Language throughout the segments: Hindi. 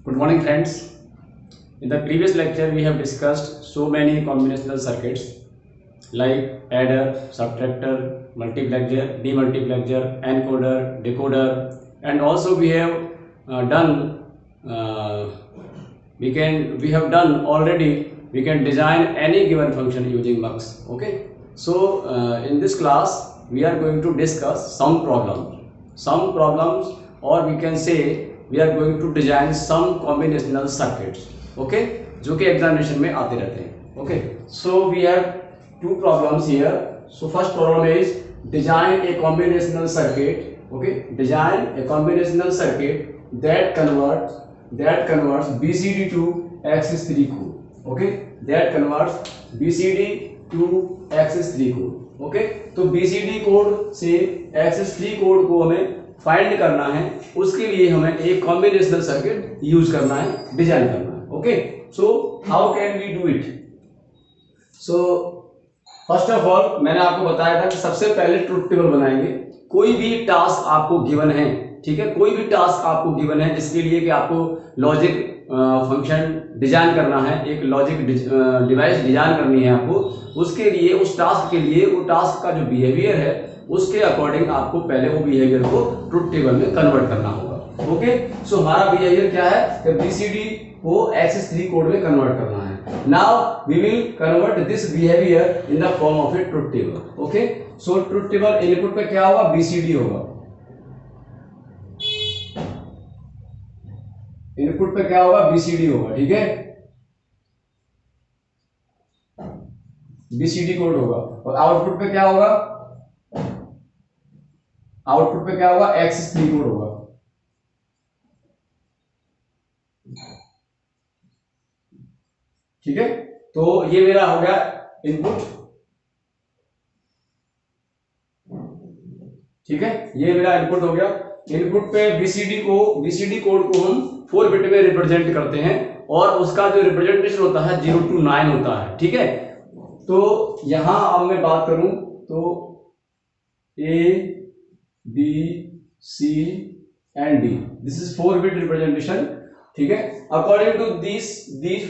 Good morning, friends. In the previous lecture, we have discussed so many combinational circuits like adder, subtractor, multiplexer, demultiplexer, encoder, decoder, and also we have done. We have done already. We can design any given function using mux. Okay. So in this class, we are going to discuss some problems, or we can say we are going to design some combinational circuits. Okay, जो कि एग्जामिनेशन में आते रहते हैं. Okay, so we have two problems here. So first problem is design a combinational circuit. Okay, design a combinational circuit that converts BCD to axis 3 code. Okay, that converts BCD to axis 3 code. Okay, तो BCD कोड से एक्सिस 3 कोड को हमें फाइंड करना है. उसके लिए हमें एक कॉम्बिनेशनल सर्किट यूज करना है, डिजाइन करना है. Okay, so how can we do it? So first of all मैंने आपको बताया था कि सबसे पहले ट्रुथ टेबल बनाएंगे. कोई भी टास्क आपको गिवन है, ठीक है, कोई भी टास्क आपको गिवन है जिसके लिए कि आपको लॉजिक फंक्शन डिजाइन करना है, एक लॉजिक डिवाइस डिजाइन करनी है आपको. उसके लिए उस टास्क के लिए वो टास्क का जो बिहेवियर है उसके अकॉर्डिंग आपको पहले वो बिहेवियर को ट्रुथ टेबल में कन्वर्ट करना होगा. ओके, सो हमारा बिहेवियर क्या है कि BCD को एक्सिस 3 कोड में कन्वर्ट करना है. Now we will convert this behaviour in the form of a truth table. Okay, so truth table input पे क्या होगा? BCD होगा. इनपुट पे क्या होगा? BCD होगा. ठीक है, BCD कोड होगा. और आउटपुट पे क्या होगा? आउटपुट पे क्या होगा? एक्सिस 3 कोड होगा. ठीक है, तो ये मेरा हो गया इनपुट. ठीक है, ये मेरा इनपुट हो गया. इनपुट पे BCD कोड को हम 4 बिट में रिप्रेजेंट करते हैं और उसका जो रिप्रेजेंटेशन होता है 0 to 9 होता है. ठीक है, तो यहां अब मैं बात करूं तो A, B, C and D, this is 4 bit representation. ठीक है, according to this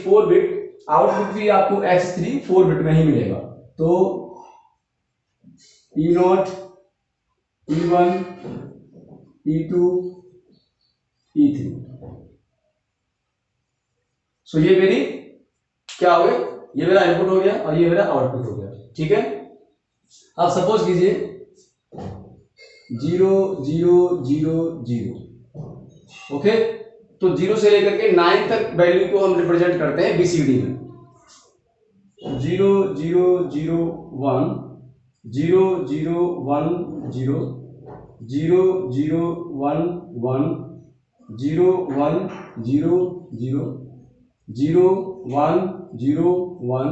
4 bit output भी आपको X3 4 बिट में ही मिलेगा. तो E0, E1, E2, E3. सो ये मेरी क्या हो गया? ये मेरा इनपुट हो गया और ये मेरा आउटपुट हो गया. ठीक है, अब सपोज कीजिए 0 0 0 0. ओके, तो 0 से लेकर के 9 तक वैल्यू को हम रिप्रेजेंट करते हैं BCD में. 0 0 0 1 0 0 1 0 0 0 1 1 0 1 0 0 0 1 0 1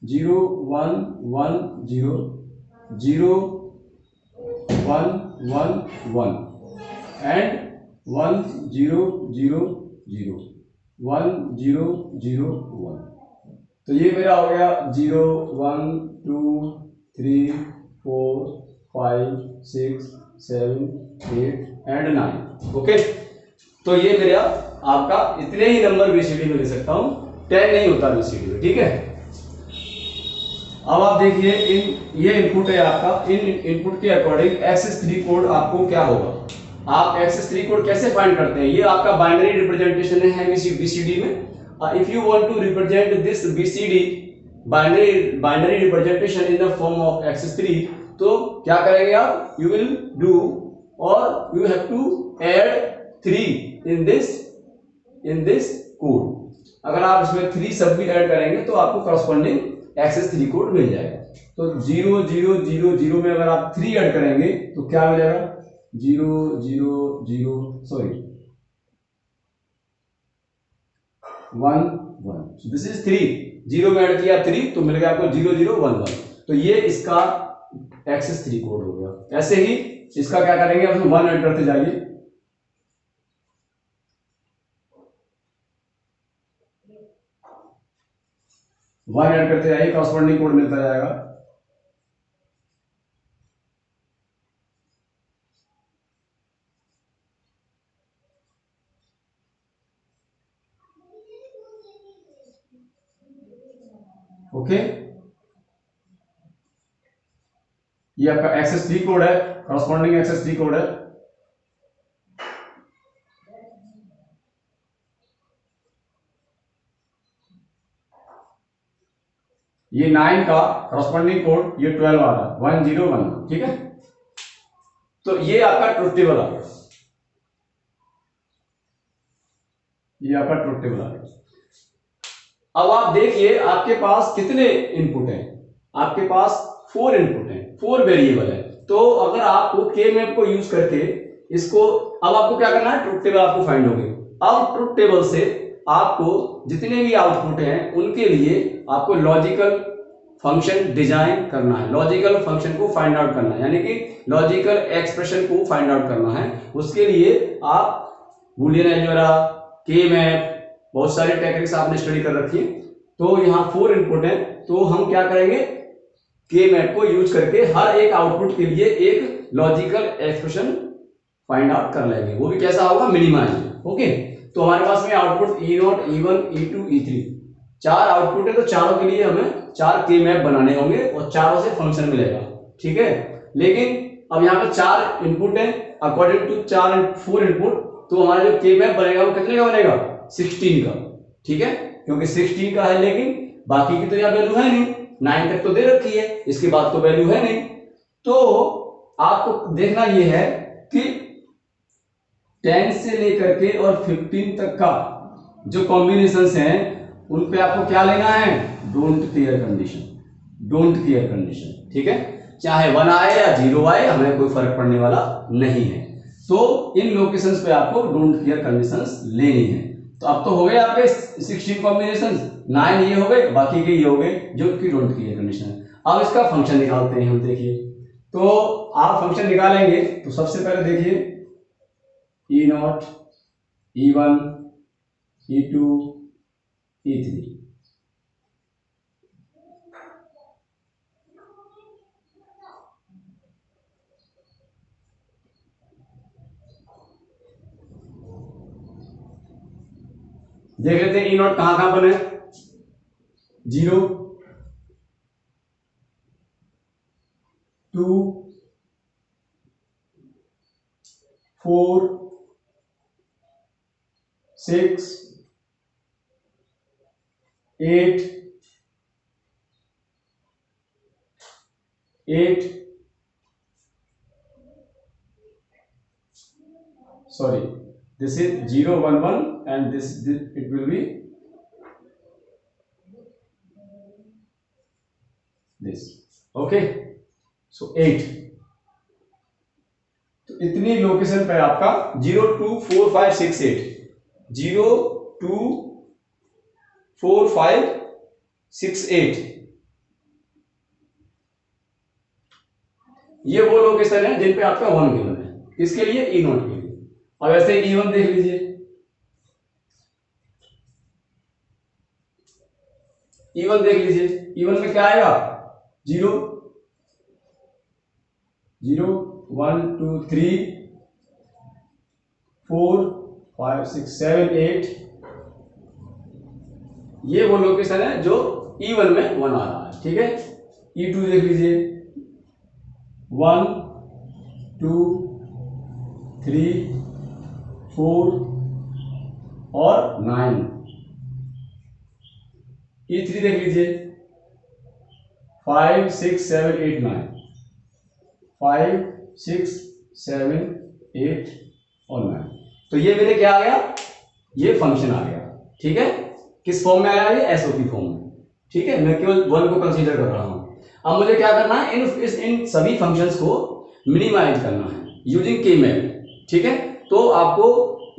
0 1 1 0 0 1 1 1 and 1 0 0 0 1 0 0 1. तो ये मेरा हो गया 0 1 2 3 4 5 6 7 8 and 9. ओके, तो ये मेरा आपका इतने ही नंबर BCD में ले सकता हूं, 10 नहीं होता BCD में. ठीक है, अब आप देखिए ये इनपुट है आपका. इन इनपुट के अकॉर्डिंग एक्सिस 3 कोड आपको क्या होगा? आप एक्सिस 3 कोड कैसे फाइंड करते हैं? ये आपका बाइनरी रिप्रेजेंटेशन है BCD में. If you want to represent this BCD binary representation in the form of excess 3, तो क्या करेंगे आप? यू विल डू और you have to add 3 in this code. अगर आप इसमें 3 सब भी ऐड करेंगे तो आपको करस्पॉन्डिंग एक्सिस 3 कोड मिल जाएगा. तो 0 0 0 0 में अगर आप 3 ऐड करेंगे तो क्या मिलेगा? 0 0 0 सॉरी 1 1. This is 3. 0 में ऐड किया 3 तो मिल गया आपको 0 0 1 1. तो ये इसका एक्सिस 3 कोड हो गया. ऐसे ही इसका क्या करेंगे? आप 1 ऐड करते जाइए. वन ऐड करते जाइए, करस्पॉन्डिंग कोड मिलता जाएगा. ओके, ये आपका XS3 कोड है, कॉरस्पॉन्डिंग XS3 कोड है। ये 9 का कॉरस्पॉन्डिंग कोड ये 12 आ रहा है 101, ठीक है। तो ये आपका ट्रुथ टेबल आ गया, ये आपका ट्रुथ टेबल आ गया। अब आप देखिए आपके पास कितने इनपुट हैं, आपके पास 4 इनपुट हैं, 4 वेरिएबल है। तो अगर आपको के मैप को यूज करके इसको, अब आपको क्या करना है, ट्रुथ टेबल आपको फाइंड होगी। अब ट्रुथ टेबल से आपको जितने भी आउटपुट हैं उनके लिए आपको लॉजिकल फंक्शन डिजाइन करना है, लॉजिकल फंक्शन को फाइंड आउट करना है, यानी कि लॉजिकल एक्सप्रेशन को फाइंड आउट करना है। उसके लिए आप बूलियन अलजेब्रा, के मैप, बहुत सारे टेक्निक्स आपने स्टडी कर रखी है। तो यहाँ 4 इनपुट है, तो हम क्या करेंगे, के मैप को यूज करके हर एक आउटपुट के लिए एक लॉजिकल एक्सप्रेशन फाइंड आउट कर लेंगे। वो भी कैसा होगा, मिनिमाइज। ओके, तो हमारे पास में output E0, E1, E2, E3 4 output है, तो चारों के लिए हमें 4 के मैप बनाने होंगे और चारों से फंक्शन मिलेगा, ठीक है। लेकिन अब यहाँ पे 4 इनपुट है, अकॉर्डिंग टू 4 इनपुट, तो हमारा जो के मैप बनेगा वो कितने का बनेगा, 16 का, ठीक है, क्योंकि 16 का है। लेकिन बाकी की तो यहाँ वैल्यू है नहीं, 9 तक तो दे रखी है, इसके बाद तो वैल्यू है नहीं। तो आपको देखना ये है कि 10 से लेकर के और 15 तक का जो कॉम्बिनेशंस हैं उन पे आपको क्या लेना है, don't care condition, don't care condition, ठीक है। चाहे 1 आए या 0 आए, हमें कोई फर्क पड़ने वाला नहीं है। तो इन लोकेशंस पे आपको डोंट केयर कंडीशंस लेनी है। तो अब तो हो गए आपके 16 कॉम्बिनेशंस, 9 ये हो गए, बाकी के ये हो गए जो कि डोंट केयर कंडीशन है। अब इसका फंक्शन निकालते हैं हम। देखिए, तो आप फंक्शन निकालेंगे तो सबसे पहले देखिए E0, E1, E2, E3, देख लेते हैं E0 कहां कहां बने, 0, 2, 4, 6, 8, 8, sorry, this is 0, 1, 1 and this it will be this, okay, so 8। तो इतनी लोकेशन पे आपका 0, 2, 4, 5, 6, 8, 0, 2, 4, 5, 6, 8, ये वो लोकेशन है जिन पे आपका 1 गिवन है। इसके लिए E0 के लिए। अब ऐसे E1 देख लीजिए, E1 देख लीजिए, E1 में क्या आएगा, 0, 0, 1, 2, 3, 4, 5, 6, 7, 8, ये वो लोकेशन है जो E1 में 1 आ रहा है, ठीक है। E2 देख लीजिए, 1, 2, 3, 4 और 9। E3 देख लीजिए, 5, 6, 7, 8, 9, 5, 6, 7, 8 और 9। तो ये मेरे क्या आ गया, ये फंक्शन आ गया, ठीक है। किस फॉर्म में आया, ये एसओपी फॉर्म में, ठीक है। मैं केवल 1 को कंसीडर कर रहा हूं। अब मुझे क्या करना है, इन सभी फंक्शंस को मिनिमाइज करना है यूजिंग के मैप, ठीक है। तो आपको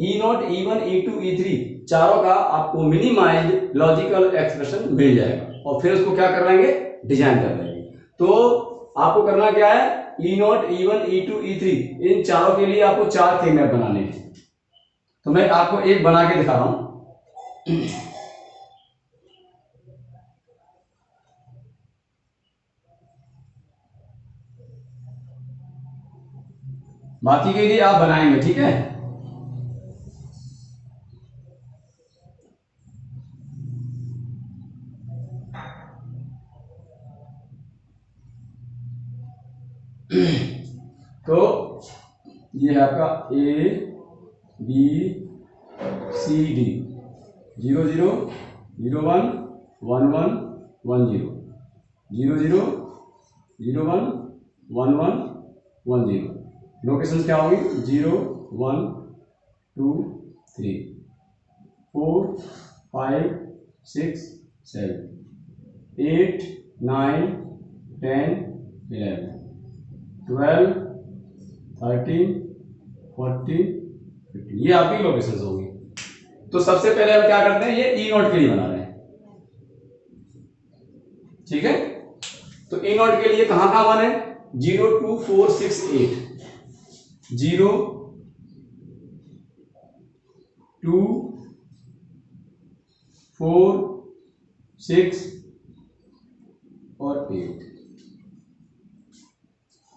E0, E1, E2, E3 चारों का आपको मिनिमाइज लॉजिकल एक्सप्रेशन मिल जाएगा और फिर उसको क्या कर लेंगे, डिजाइन कर लेंगे। तो आपको करना क्या है, E0, E1, E2, E3 इन चारों के लिए आपको 4 के मैप बनाने हैं। तो मैं आपको एक बना के दिखा रहा हूं। बाकी के लिए आप बनाएंगे, ठीक है। तो ये है आपका A B C D 0 0 0 1 1 1 1 0 0 0 0 1 1 1 1 0। Locations क्या होंगी 0 1 2 3 4 5 6 7 8 9 10 11 12 13 14 15। ये आपकी लोकेशंस होगी। तो सबसे पहले हम क्या करते हैं, ये ई नोट के लिए बना रहे हैं, ठीक है। तो ई नोट के लिए कहां कहां बने 0 2 4 6 8 0 2 4 6 और 8,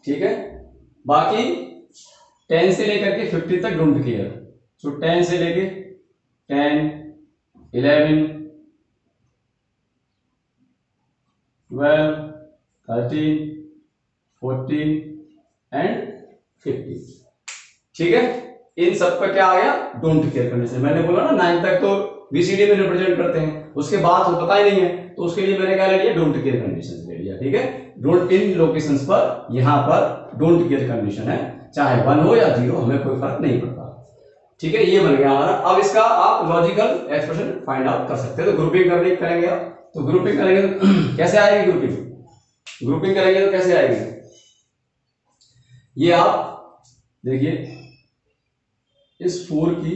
ठीक है। बाकी 10 से लेकर के 50 तक डोंट केयर। सो 10 से लेके 10 11 12 13 14 एंड 15, ठीक है। इन सब का क्या आ गया डोंट केयर कंडीशन। मैंने बोला ना 9 तक तो बीसीडी में रिप्रेजेंट करते हैं, उसके बाद तो पता ही नहीं है, तो उसके लिए मैंने क्या ले लिया डोंट केयर कंडीशन ले लिया, ठीक है। डोंट इन लोकेशंस पर यहां पर डोंट केयर कंडीशन है, चाहे 1 हो या 0 हमें कोई फर्क नहीं पड़ता, ठीक है। ये बन गया हमारा। अब इसका आप लॉजिकल एक्सप्रेशन फाइंड आउट कर सकते हैं। तो ग्रुपिंग करेंगे आप, तो ग्रुपिंग करेंगे तो कैसे आएगी ग्रुपिंग करेंगे तो कैसे आएगी, ये आप देखिए इस 4 की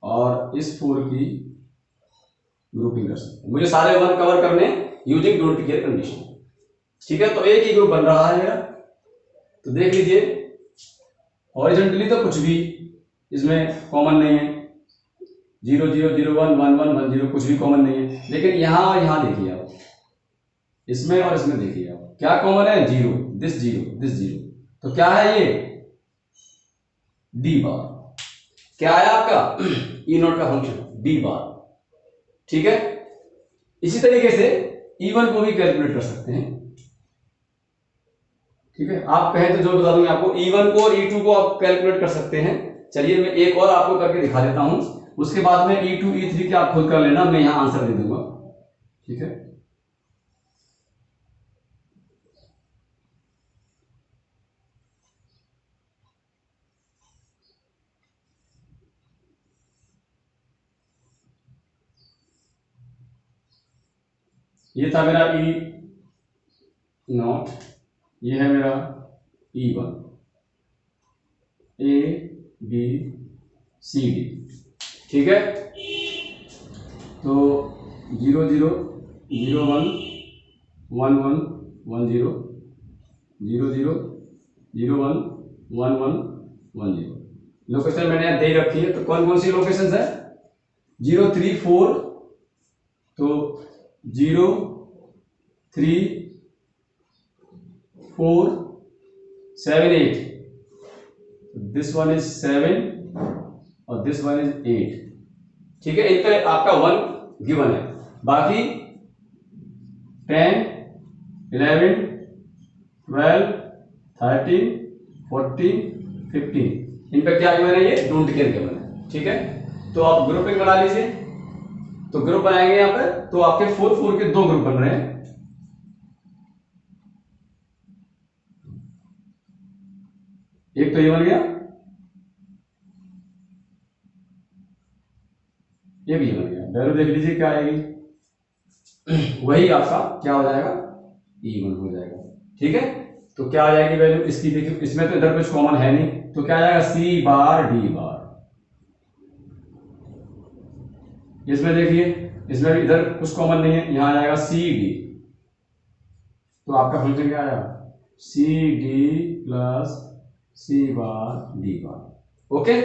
और इस 4 की ग्रुपिंग कर सकते हैं। मुझे सारे 1 कवर करने यूजिंग डोंट केयर कंडीशन, ठीक है। तो एक ही ग्रुप बन रहा है मेरा, तो देख लीजिए हॉरिजॉन्टली तो कुछ भी इसमें कॉमन नहीं है, 0 0 0 1 1 1 1 0 कुछ भी कॉमन नहीं है। लेकिन यहां और यहां देखिए आप, इसमें और इसमें देखिए आप क्या कॉमन है 0 दिस 0 दिस 0। तो क्या है ये डी बार, क्या है आपका ई नोट का फंक्शन डी बार, ठीक है। इसी तरीके से E1 को भी कैलकुलेट कर सकते हैं, ठीक है। आप कहें तो जो बता दूंगा आपको E1 को और E2 को आप कैलकुलेट कर सकते हैं। चलिए मैं एक और आपको करके दिखा देता हूं, उसके बाद में E2 E3 के आप खुद कर लेना, मैं यहां आंसर दे दूंगा, ठीक है। ये था मेरा E नॉट, ये है मेरा E1 A B C D, ठीक है। तो 0 0 0 1 1 1 1 0 0 0 0 1 1 1 1 0। लोकेशन मैंने यहाँ दे रखी है, तो कौन कौन सी लोकेशन है 0 3 4, तो 0 3 4 7 8, दिस वन इज 7 और दिस वन इज 8, ठीक है। इनका आपका 1 गिवन है, बाकी 10 11 12 13 14 15 इन पे क्या गिवन है ये डोंट केयर गिवन है, ठीक है। तो आप ग्रुपिंग बना लीजिए, तो ग्रुप बनाएंगे यहां पर, तो आपके 4 4 के 2 ग्रुप बन रहे हैं, एक तो ये बन गया, ये भी बन गया। वैल्यू देख लीजिए क्या आएगी वही आपका क्या हो जाएगा E1 हो जाएगा, ठीक है। तो क्या आ जाएगी वैल्यू इसकी, देखिए इसमें तो इधर कुछ कॉमन है नहीं, तो क्या आ जाएगा C बार D बार। इसमें देखिए इसमें भी इधर कुछ कॉमन नहीं है, यहां आ जाएगा CD, तो आपका फंक्शन क्या आएगा CD प्लस C बार D बार, ओके।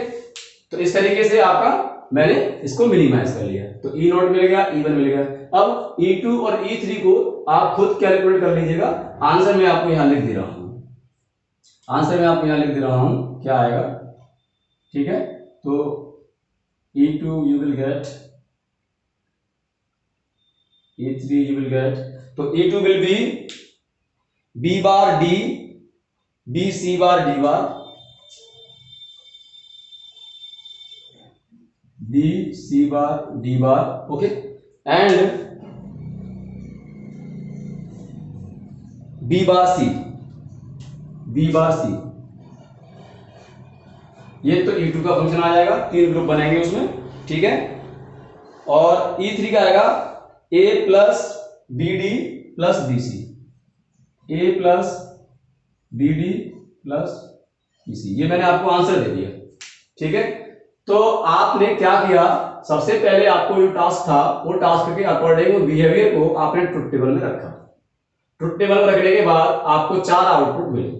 तो इस तरीके से आपका मैंने इसको मिनिमाइज कर लिया, तो E नोट मिल गया E1 मिल गया। अब E2 और E3 को आप खुद कैलकुलेट कर लीजिएगा, आंसर मैं आपको यहां लिख दे रहा हूं, आंसर मैं आपको यहां लिख दे रहा हूं क्या आएगा, ठीक है। तो E2 you will get, E3 you will get, तो E2 will be B bar D, B C bar D bar, B C bar D bar, okay, and B bar C, B bar C. ये तो E2 का फंक्शन आ जाएगा, 3 ग्रुप बनेंगे उसमें, ठीक है। और E3 का आएगा A plus B D plus B C, A plus B D plus B C. ये मैंने आपको आंसर दे दिया, ठीक है। तो आपने क्या किया, सबसे पहले आपको जो टास्क था वो टास्क के अकॉर्डिंग बिहेवियर को आपने ट्रुथ टेबल में रखा। ट्रुथ टेबल में रखने के बाद आपको 4 आउटपुट मिले,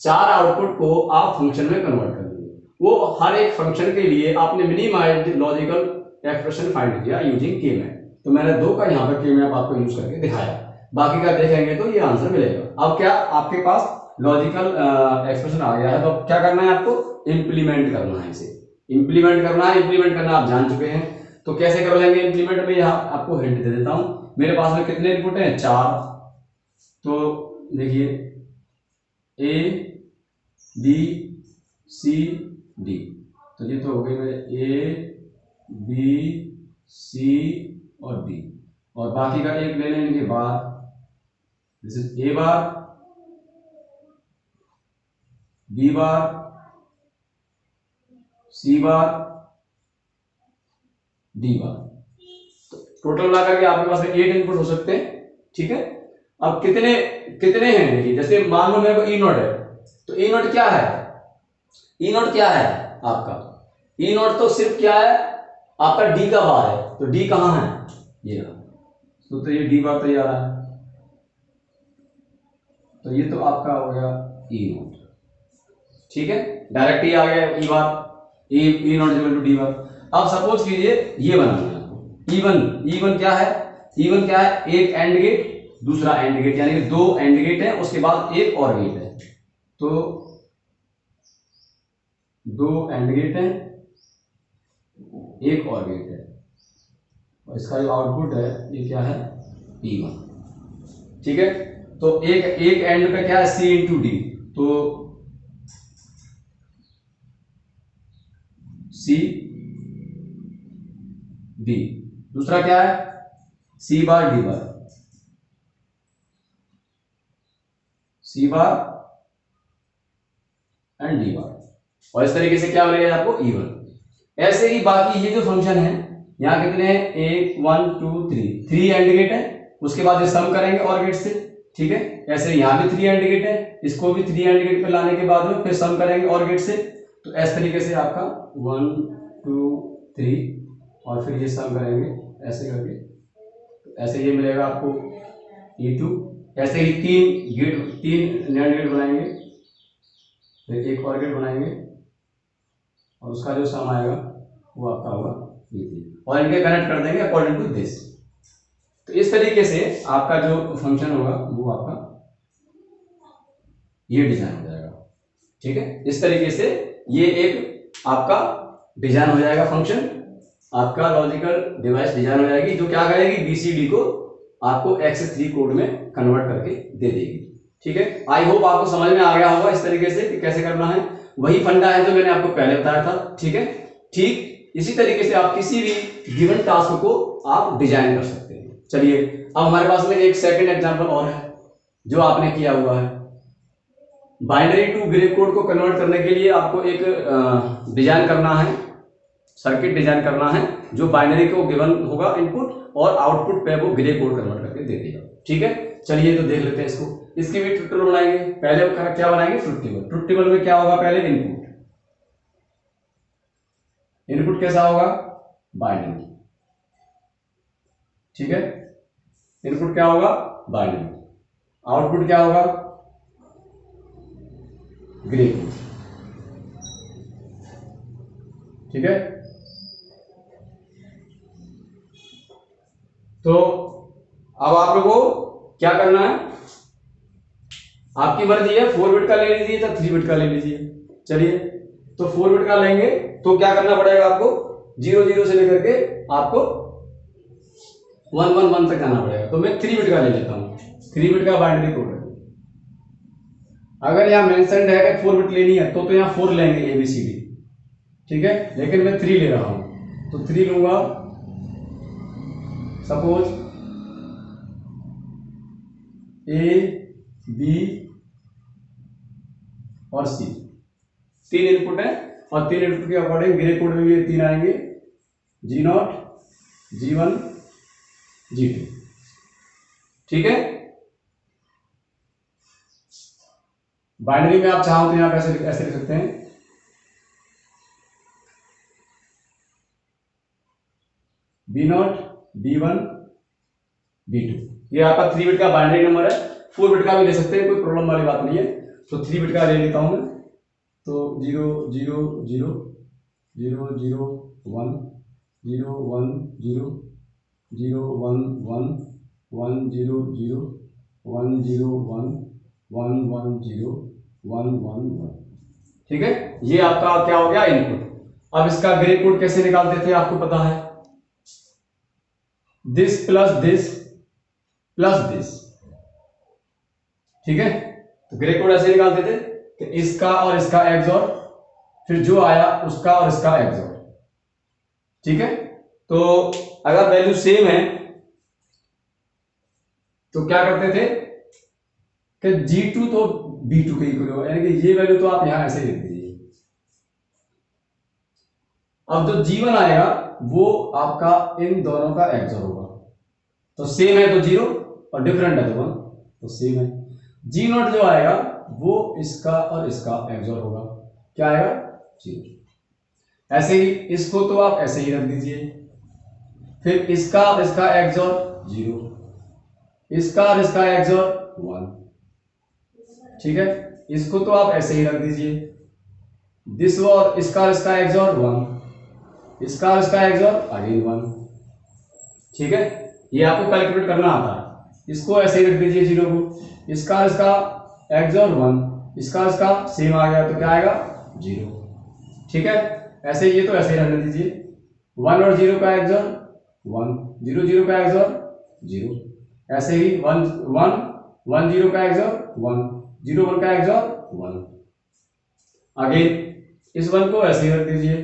4 आउटपुट को आप फंक्शन में कन्वर्ट कर दिए। वो हर एक फंक्शन के लिए आपने मिनिमाइज्ड लॉजिकल एक्सप्रेशन फाइंड किया यूजिंग के मैप। तो मैंने 2 का यहाँ पर के मैप आपको यूज करके दिखाया, बाकी का देखेंगे तो ये आंसर मिलेगा। अब क्या आपके पास लॉजिकल एक्सप्रेशन आ गया है, तो अब क्या करना है, आपको इंप्लीमेंट करना है। इसे इंप्लीमेंट करना है, इंप्लीमेंट करना आप जान चुके हैं, तो कैसे कर लेंगे इंप्लीमेंट में। यहाँ आपको हिंट दे देता हूँ, मेरे पास में कितने इनपुट हैं, 4। तो देखिए ए बी सी डी, तो ये तो हो गए मेरे ए बी सी और डी, और बाकी का एक ले लेने के बाद this is a bar, B bar, C bar, D bar. तो टोटल मिला करके आपके पास में 8 इनपुट हो सकते हैं, ठीक है। अब कितने कितने हैं, देखिए जैसे मान लो मेरे को ई नोट है, तो ई नोट क्या है, ई नोट क्या है आपका, ई नोट तो सिर्फ क्या है आपका डी का बार है। तो डी कहां है, ये रहा, तो ये डी बार तैयार है। तो ये तो आपका हो गया ई नोट, ठीक है, डायरेक्ट ही आ गया E bar, E not equal to D bar. अब सपोज कीजिए ये बनाना है आपको ई वन क्या है, ई वन क्या है, एक एंड गेट दूसरा एंड गेट, यानी कि 2 एंड गेट है, उसके बाद एक और गेट है। तो 2 एंड गेट है, एक और गेट है, और इसका जो आउटपुट है ये क्या है, P1, ठीक है। तो एक एंड पे क्या है, C इंटू डी, तो C D, दूसरा क्या है C bar D bar, C bar and D बार, और इस तरीके से क्या मिलेगा आपको E1। ऐसे ही बाकी ये जो फंक्शन है यहाँ कितने हैं, 1 1 2 3 एंड गेट है, उसके बाद ये सम करेंगे और गेट से, ठीक है। ऐसे यहाँ भी 3 एंड गेट है, इसको भी 3 एंड गेट पे लाने के बाद में फिर सम करेंगे और गेट से। तो इस तरीके से आपका 1 2 3 और फिर ये सम करेंगे ऐसे करके, तो ऐसे ये मिलेगा आपको E2। ऐसे ही 3 नैंड गेट बनाएंगे, फिर एक और गेट बनाएंगे, और उसका जो सम आएगा वो आपका होगा E3, और इनके कनेक्ट कर देंगे अकॉर्डिंग टू दिस। तो इस तरीके से आपका जो फंक्शन होगा वो आपका ये डिजाइन हो जाएगा, ठीक है। इस तरीके से ये एक आपका डिजाइन हो जाएगा फंक्शन, आपका लॉजिकल डिवाइस डिजाइन हो जाएगी, जो क्या करेगी BCD को आपको X3 कोड में कन्वर्ट करके दे देगी, ठीक है। आई होप आपको समझ में आ गया होगा इस तरीके से कि कैसे करना है। वही फंडा है जो मैंने आपको पहले बताया था, ठीक है। ठीक इसी तरीके से आप किसी भी गिवन टास्क को आप डिजाइन कर सकते हैं। चलिए अब हमारे पास में एक सेकंड एग्जांपल और है जो आपने किया हुआ है। बाइनरी टू ग्रे कोड को कन्वर्ट करने के लिए आपको एक डिजाइन करना है, सर्किट डिजाइन करना है, जो बाइनरी को गिवन होगा इनपुट और आउटपुट पे वो ग्रे कोड कन्वर्ट करके दे देगा, ठीक है। चलिए तो देख लेते हैं इसको। इसकी भी ट्रुथ टेबल बनाएंगे। पहले क्या बनाएंगे, ट्रुथ टेबल। ट्रुथ टेबल में क्या होगा, पहले इनपुट, इनपुट कैसा होगा, बाइनरी, ठीक है। इनपुट क्या होगा, बाइनरी, आउटपुट क्या होगा, ग्रे कोड, ठीक है। तो अब आप लोगों को क्या करना है, आपकी मर्जी है, 4 बिट का ले लीजिए या 3 बिट का ले लीजिए। चलिए तो 4 बिट का लेंगे तो क्या करना पड़ेगा आपको, 0 0 से लेकर के आपको 1 1 1 तक जाना पड़ेगा। तो मैं 3 बिट का ले लेता हूं, 3 बिट का बाइनरी कोड है। अगर यहाँ मेंशन्ड है कि 4 बिट लेनी है तो यहाँ 4 लेंगे ABCD, ठीक है, लेकिन मैं 3 ले रहा हूं तो 3 लूंगा। सपोज A, B और C 3 इनपुट है और 3 इनपुट के अकॉर्डिंग ग्रे कोड में भी 3 आएंगे, G0, G1, G2, ठीक है। बाइनरी में आप चाहो तो यहाँ पे ऐसे लिख सकते हैं, B0, B1, B2। ये आपका 3 बिट का बाइनरी नंबर है, 4 बिट का भी ले सकते हैं, कोई प्रॉब्लम वाली बात नहीं है। तो 3 बिट का ले लेता हूं मैं, तो 0 0 0 0 0 1 0 1 0 0 1 1 1 0 0 1 0 1 1 1 0 1 1 1, ठीक है। ये आपका क्या हो गया इनपुट। अब इसका ग्रे कोड कैसे निकालते थे आपको पता है, this plus this plus this, ठीक है। तो ग्रे कोड ऐसे निकालते थे कि इसका और इसका XOR, फिर जो आया उसका और इसका XOR, ठीक है। तो अगर वैल्यू सेम है तो क्या करते थे कि G2 तो B2 के इक्वल होगा, यानी कि ये वैल्यू तो आप यहां ऐसे ही लिख दीजिए। अब जो G1 आएगा वो आपका इन दोनों का XOR होगा, तो सेम है तो 0 और डिफरेंट है तो 1, तो सेम है। G0 जो आएगा वो इसका और इसका XOR होगा, क्या आएगा 0। ऐसे ही इसको तो आप ऐसे ही रख दीजिए, फिर इसका और इसका XOR 0, इसका और इसका XOR 1, ठीक है। इसको तो आप ऐसे ही रख दीजिए, दिस और इसका XOR 1, इसका और इसका XOR अगेन 1, ठीक है। ये आपको कैलकुलेट करना आता है। इसको ऐसे ही रख दीजिए 0 को, इसका और इसका XOR 1, इसका और इसका सेम आ गया तो क्या आएगा 0, ठीक है। ऐसे ये तो ऐसे ही रहने दीजिए, 1 और 0 का XOR 1, 0 0 का XOR 0, ऐसे ही 1 1 1 0 का XOR 1, 0 1 का XOR 1, अगेन इस 1 को ऐसे ही रख दीजिए,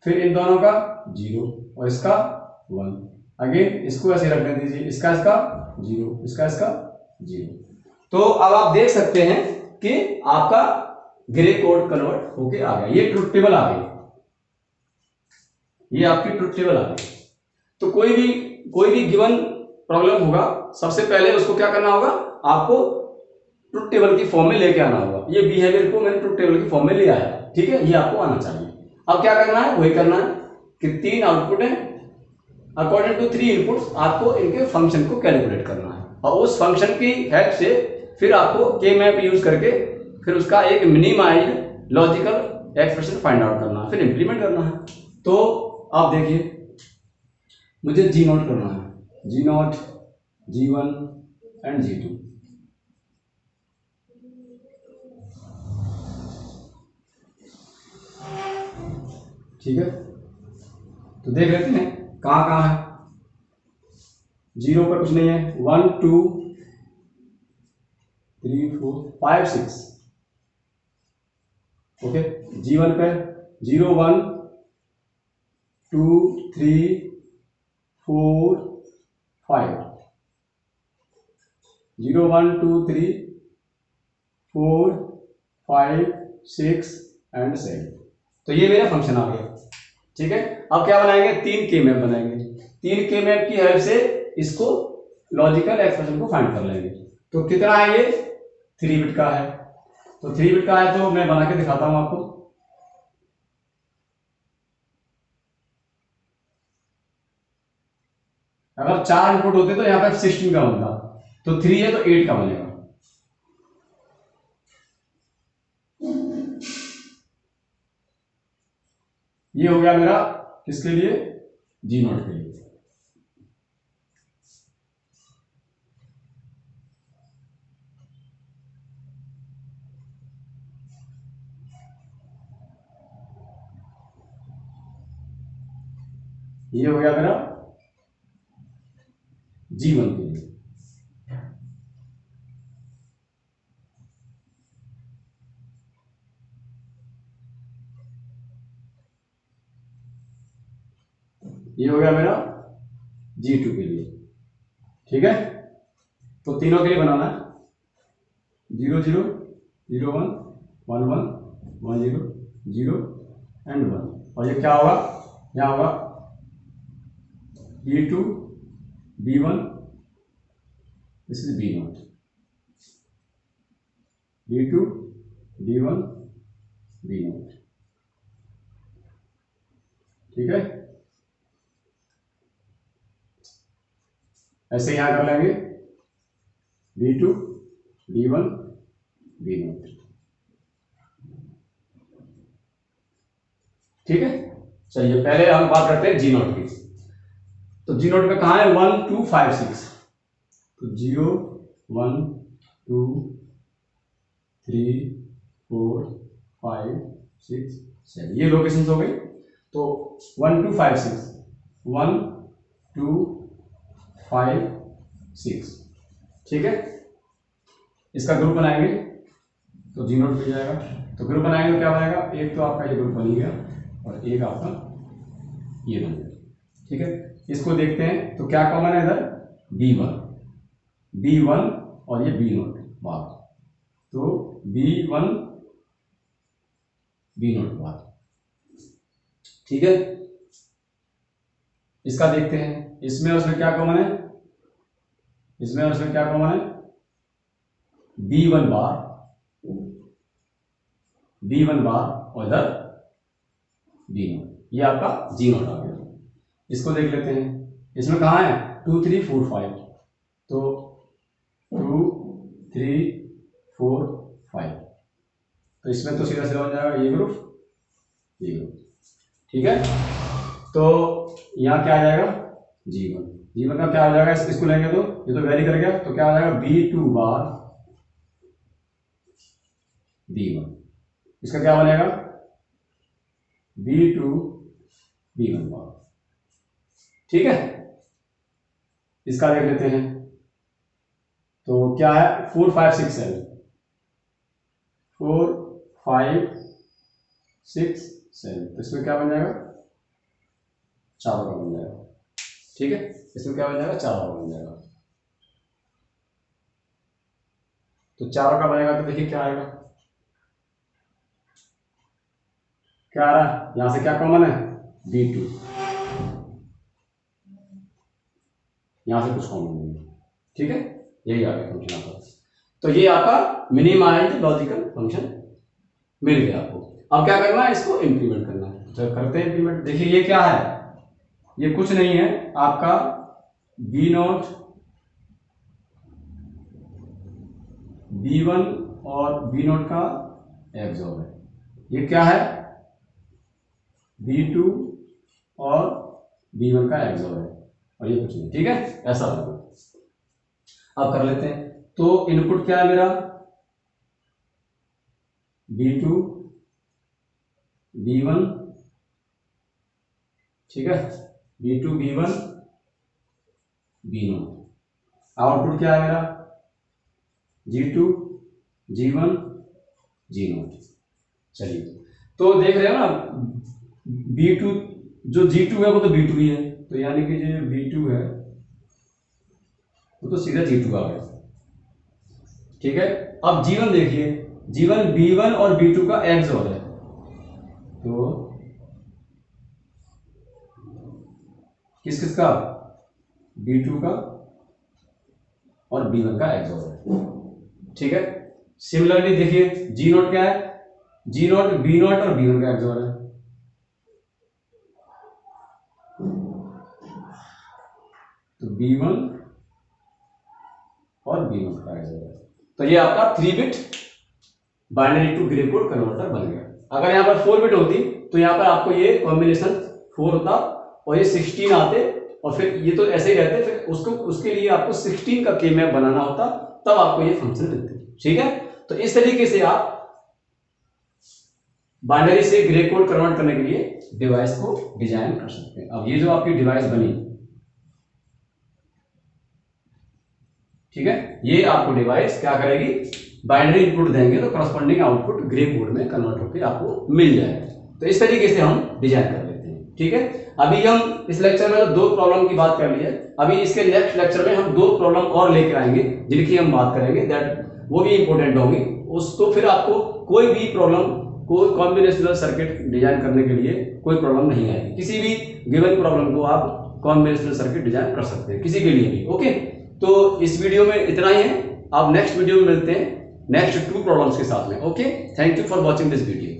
फिर इन दोनों का 0 और इसका 1, अगेन इसको ऐसे रखने दीजिए, इसका 0, इसका 0। तो अब आप देख सकते हैं कि आपका ग्रे कोड कन्वर्ट होके आ गया, ये ट्रुथ टेबल आ गई, ये आपकी ट्रुथ टेबल आ गई। तो कोई भी गिवन प्रॉब्लम होगा, सबसे पहले उसको क्या करना होगा, आपको ट्रुथ टेबल की फॉर्म में लेके आना होगा। ये बिहेवियर को मैंने ट्रुथ टेबल की फॉर्म में ले आया, ठीक है, ये आपको आना चाहिए। अब क्या करना है, वही करना है कि 3 आउटपुट है, अकॉर्डिंग टू 3 इनपुट्स आपको इनके फंक्शन को कैलकुलेट करना है, और उस फंक्शन की हेल्प से फिर आपको के मैप यूज करके फिर उसका एक minimised logical expression find out करना है, फिर इंप्लीमेंट करना है। तो आप देखिए, मुझे G0 करना है, G0, G1 एंड G2, ठीक है। तो देख लेते हैं कहां कहां है। 0 पर कुछ नहीं है, 1 2 3 4 5 6, ओके। G1 पे 0 1 2 3 4 5, 0 1 2 3 4 5 6 एंड 7। तो ये मेरा फंक्शन आ गया, ठीक है। अब क्या बनाएंगे, 3 के मैप बनाएंगे, 3 के मैप की हेल्प से इसको लॉजिकल एक्सप्रेशन को फाइंड कर लेंगे। तो कितना है ये, 3 बिट का है, तो 3 बिट का है तो मैं बना के दिखाता हूं आपको। अगर 4 इनपुट होते तो यहाँ पे 16 का बनता, तो 3 है तो 8 का बनेगा। ये हो गया मेरा किसके लिए, G0 के लिए। ये हो गया मेरा G1 के लिए। ये हो गया मेरा G2 के लिए, ठीक है। तो तीनों के लिए बनाना है 0 0 0 1 1 1 1 0 0 एंड 1, और ये क्या होगा, यहाँ होगा B2 B1, this is B0, B2 B1 B0, ठीक है। ऐसे यहां कर लेंगे B2 B1 B0, ठीक है। चलिए पहले हम बात करते हैं G0 की। तो G0 में कहाँ है 1 2 5 6, तो 0 1 2 3 4 5 6 7, ये लोकेशंस हो गई। तो 1 2 5 6 1 2 5 6, ठीक है। इसका ग्रुप बनाएंगे तो G0 मिल जाएगा। तो ग्रुप बनाएंगे तो क्या बनेगा, एक तो आपका ये ग्रुप बन गया और एक आपका ये बन गया, ठीक है। इसको देखते हैं तो क्या कॉमन है इधर, B1 और ये B0 बार, तो B1 B0 बार, ठीक है। इसका देखते हैं, इसमें और इसमें क्या कॉमन है, इसमें और इसमें क्या कॉमन है, B1 बार और इधर B0, ये आपका G0 आ गया। इसको देख लेते हैं, इसमें कहाँ है 2 3 4 5, तो 2 3 4 5, तो इसमें तो सीधा सीधा बन जाएगा ये ग्रुप, ठीक है। तो यहाँ क्या आ जाएगा G1 का क्या हो जाएगा, इसको लेंगे तो ये तो वैरी कर गया, तो क्या आ जाएगा B2 बार B1, इसका क्या बनेगा B2 B1 बार, ठीक है। इसका देख लेते हैं, तो क्या है 4 5 6 7 4 5 6 7, तो इसमें क्या बन जाएगा 4 का बन जाएगा, ठीक है। इसमें क्या बन जाएगा 4 का बन जाएगा। तो 4 का बनेगा तो देखिए क्या आएगा, क्या आ रहा है, यहां से क्या कॉमन है B2, यहां से कुछ कॉमन नहीं है, ठीक है। यही आ गया फंक्शन आपका। तो ये आपका मिनिमाइज्ड लॉजिकल फंक्शन मिल गया आपको। अब क्या करना है, इसको इंप्लीमेंट करना है। तो करते हैं इंप्लीमेंट। देखिए ये क्या है, ये कुछ नहीं है आपका B0 B1 और B0 का XOR है। ये क्या है B2 और B1 का XOR है, और ये कुछ नहीं, ठीक है। ऐसा होगा। अब कर लेते हैं। तो इनपुट क्या है मेरा B2 B1, ठीक है, B2 B1 B0। आउटपुट क्या है मेरा G2 G1 G0। चलिए तो देख रहे हो ना, B2 जो G2 है वो तो B2 ही है, तो यानी कि जो B2 है वो तो सीधा G2 आ गया, ठीक है। अब G1 देखिए, G1 B1 और B2 का XOR है, तो किस किस का B2 का और B1 का XOR है, ठीक है। सिमिलरली देखिए G0 क्या है, G0 B0 और B1 का XOR है, तो B1 और B1 का XOR है। तो ये आपका 3 bit binary to Gray code converter बन गया। अगर यहाँ पर 4 बिट होती तो यहाँ पर आपको ये कॉम्बिनेशन 4 होता और ये 16 आते, और फिर ये तो ऐसे ही रहते, फिर उसके लिए आपको 16 का के मैप बनाना होता, तब आपको ये फंक्शन मिलते, ठीक है। तो इस तरीके से आप बाइनरी से ग्रे कोड कन्वर्ट करने के लिए डिवाइस को डिजाइन कर सकते हैं। अब ये जो आपकी डिवाइस बनी, ठीक है, ये आपको डिवाइस क्या करेगी, बाइनरी इनपुट देंगे तो करस्पॉन्डिंग आउटपुट ग्रे कोड में कन्वर्ट होकर आपको मिल जाएगा। तो इस तरीके से हम डिजाइन कर लेते हैं, ठीक है। अभी हम इस लेक्चर में तो 2 प्रॉब्लम की बात कर ली है, अभी इसके नेक्स्ट लेक्चर में हम 2 प्रॉब्लम और लेकर आएंगे जिनकी हम बात करेंगे, दैट वो भी इंपॉर्टेंट होगी। उसको फिर आपको कोई भी प्रॉब्लम को कॉम्बिनेशनल सर्किट डिजाइन करने के लिए कोई प्रॉब्लम नहीं आएगी। किसी भी गिवन प्रॉब्लम को आप कॉम्बिनेशनल सर्किट डिजाइन कर सकते हैं, किसी के लिए भी। ओके, तो इस वीडियो में इतना ही है। आप नेक्स्ट वीडियो में मिलते हैं नेक्स्ट 2 प्रॉब्लम्स के साथ में। Okay, thank you for watching this video.